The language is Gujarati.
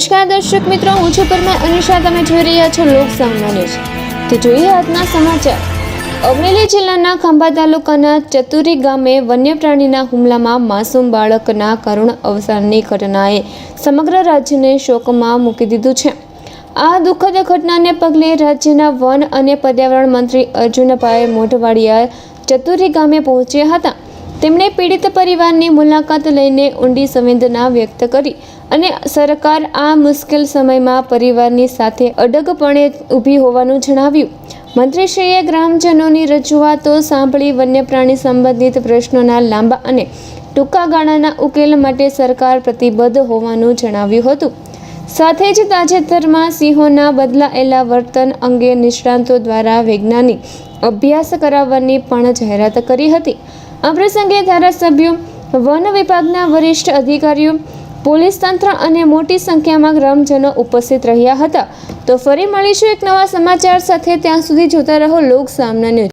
નમસ્કાર દર્શક મિત્રો, હું છું પરમાર અનિશા. તમે જોઈ રહ્યા છો લોક સામના ન્યૂઝ. તો જોઈએ આજના સમાચાર. અમરેલી જિલ્લાના ખાંભા તાલુકાના ચતુરી ગામે વન્ય પ્રાણીના હુમલામાં માસૂમ બાળકના કરુણ અવસાનની ઘટનાએ સમગ્ર રાજ્યને શોકમાં મૂકી દીધું છે. આ દુઃખદ ઘટનાને પગલે રાજ્યના વન અને પર્યાવરણ મંત્રી અર્જુનભાઈ મોઢવાડિયા ચતુરી ગામે પહોંચ્યા હતા. તેમણે પીડિત પરિવારની મુલાકાત લઈને ઊંડી સંવેદના વ્યક્ત કરી અને સરકાર આ મુશ્કેલ સમયમાં પરિવારની સાથે અડગપણે ઊભી હોવાનું જણાવ્યું. મંત્રીશ્રીએ ગ્રામજનોની રજૂઆતો સાંભળી વન્ય પ્રાણી સંબંધિત પ્રશ્નોના લાંબા અને ટૂંકા ગાળાના ઉકેલ માટે સરકાર પ્રતિબદ્ધ હોવાનું જણાવ્યું હતું. સાથે જ તાજેતરમાં સિંહોના બદલાયેલા વર્તન અંગે નિષ્ણાતો દ્વારા વૈજ્ઞાનિક અભ્યાસ કરાવવાની પણ જાહેરાત કરી હતી. આ પ્રસંગે ધારાસભ્યો, વન વિભાગના વરિષ્ઠ અધિકારીઓ, પોલીસ તંત્ર અને મોટી સંખ્યામાં ગ્રામજનો ઉપસ્થિત રહ્યા હતા. તો ફરી મળીશું એક નવા સમાચાર સાથે. ત્યાં સુધી જોતા રહો લોક સામના ન્યૂઝ.